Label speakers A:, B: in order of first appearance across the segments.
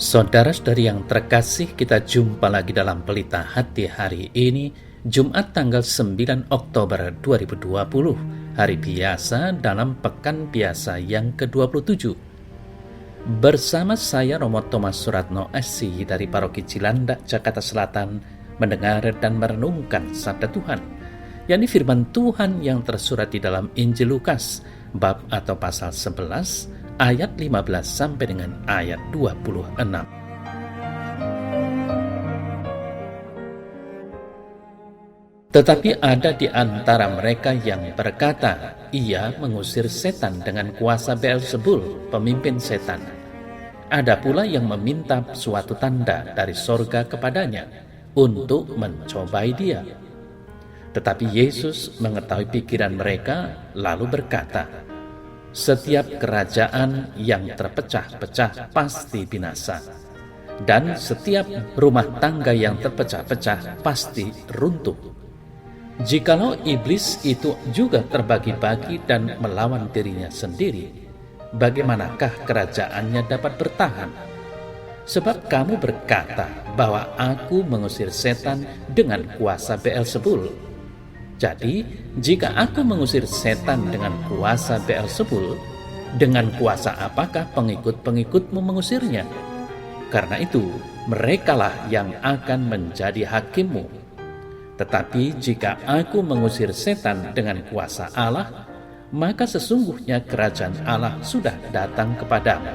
A: Saudara-saudari yang terkasih, kita jumpa lagi dalam Pelita Hati hari ini, Jumat tanggal 9 Oktober 2020, hari biasa dalam Pekan Biasa yang ke-27. Bersama saya Romo Thomas Suratno SC dari Paroki Cilandak, Jakarta Selatan, mendengar dan merenungkan Sabda Tuhan, yakni firman Tuhan yang tersurat di dalam Injil Lukas, bab atau pasal 11, ayat 15 sampai dengan ayat 26. Tetapi ada di antara mereka yang berkata, ia mengusir setan dengan kuasa Beelzebul, pemimpin setan. Ada pula yang meminta suatu tanda dari sorga kepadanya untuk mencobai dia. Tetapi Yesus mengetahui pikiran mereka, lalu berkata, setiap kerajaan yang terpecah-pecah pasti binasa, dan setiap rumah tangga yang terpecah-pecah pasti runtuh. Jikalau iblis itu juga terbagi-bagi dan melawan dirinya sendiri, bagaimanakah kerajaannya dapat bertahan? Sebab kamu berkata bahwa aku mengusir setan dengan kuasa Beelzebul. Jadi, jika aku mengusir setan dengan kuasa Beelzebul, dengan kuasa apakah pengikut-pengikutmu mengusirnya? Karena itu, merekalah yang akan menjadi hakimmu. Tetapi jika aku mengusir setan dengan kuasa Allah, maka sesungguhnya kerajaan Allah sudah datang kepadamu.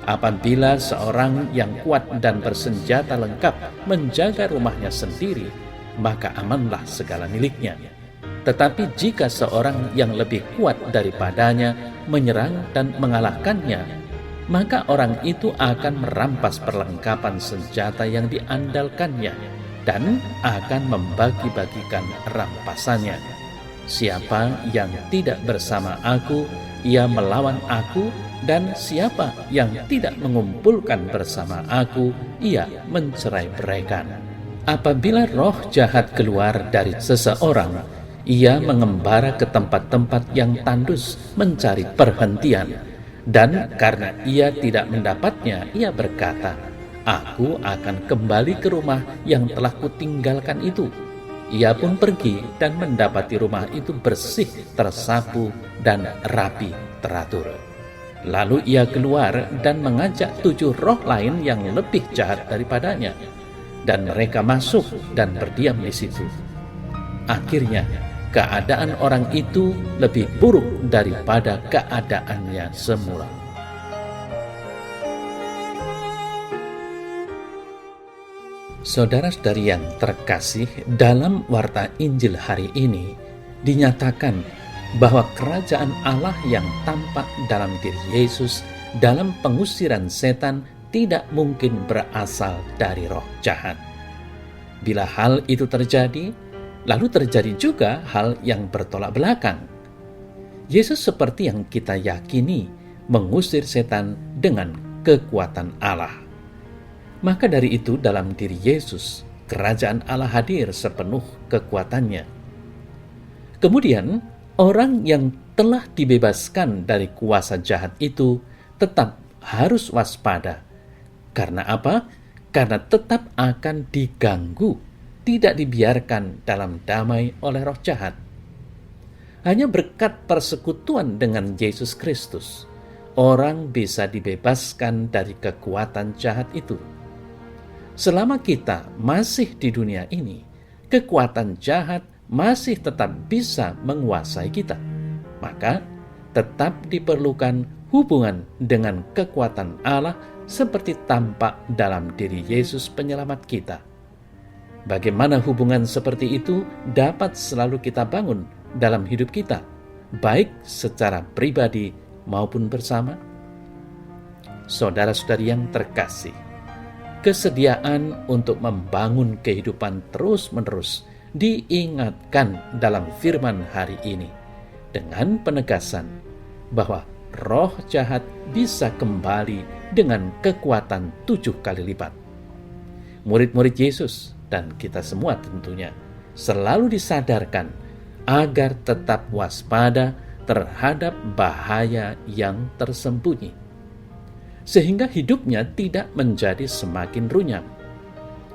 A: Apabila seorang yang kuat dan bersenjata lengkap menjaga rumahnya sendiri, maka amanlah segala miliknya. Tetapi jika seorang yang lebih kuat daripadanya menyerang dan mengalahkannya, maka orang itu akan merampas perlengkapan senjata yang diandalkannya dan akan membagi-bagikan rampasannya. Siapa yang tidak bersama aku, ia melawan aku, dan siapa yang tidak mengumpulkan bersama aku, ia mencerai-beraikan. Apabila roh jahat keluar dari seseorang, ia mengembara ke tempat-tempat yang tandus mencari perhentian. Dan karena ia tidak mendapatnya, ia berkata, aku akan kembali ke rumah yang telah kutinggalkan itu. Ia pun pergi dan mendapati rumah itu bersih, tersapu, dan rapi teratur. Lalu ia keluar dan mengajak 7 roh lain yang lebih jahat daripadanya. Dan mereka masuk dan berdiam di situ. Akhirnya, keadaan orang itu lebih buruk daripada keadaannya semula. Saudara-saudari yang terkasih, dalam warta Injil hari ini dinyatakan bahwa kerajaan Allah yang tampak dalam diri Yesus dalam pengusiran setan tidak mungkin berasal dari roh jahat. Bila hal itu terjadi, lalu terjadi juga hal yang bertolak belakang. Yesus seperti yang kita yakini mengusir setan dengan kekuatan Allah. Maka dari itu dalam diri Yesus, kerajaan Allah hadir sepenuh kekuatannya. Kemudian, orang yang telah dibebaskan dari kuasa jahat itu tetap harus waspada. Karena apa? Karena tetap akan diganggu, tidak dibiarkan dalam damai oleh roh jahat. Hanya berkat persekutuan dengan Yesus Kristus, orang bisa dibebaskan dari kekuatan jahat itu. Selama kita masih di dunia ini, kekuatan jahat masih tetap bisa menguasai kita. Maka, tetap diperlukan hubungan dengan kekuatan Allah seperti tampak dalam diri Yesus penyelamat kita. Bagaimana hubungan seperti itu dapat selalu kita bangun dalam hidup kita, baik secara pribadi maupun bersama? Saudara-saudari yang terkasih, kesediaan untuk membangun kehidupan terus-menerus diingatkan dalam firman hari ini dengan penegasan bahwa roh jahat bisa kembali dengan kekuatan 7 kali lipat. Murid-murid Yesus dan kita semua tentunya selalu disadarkan agar tetap waspada terhadap bahaya yang tersembunyi. sehingga hidupnya tidak menjadi semakin runyam.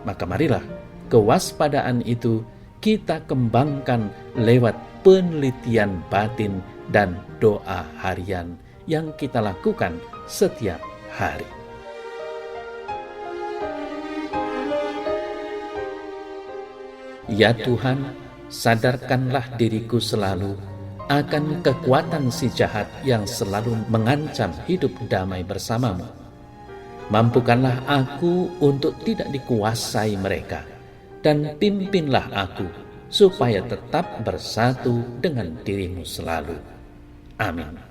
A: Maka marilah kewaspadaan itu kita kembangkan lewat penelitian batin dan doa harian yang kita lakukan setiap hari. Ya Tuhan, sadarkanlah diriku selalu akan kekuatan si jahat yang selalu mengancam hidup damai bersamamu. Mampukanlah aku untuk tidak dikuasai mereka, dan pimpinlah aku supaya tetap bersatu dengan dirimu selalu. Amin.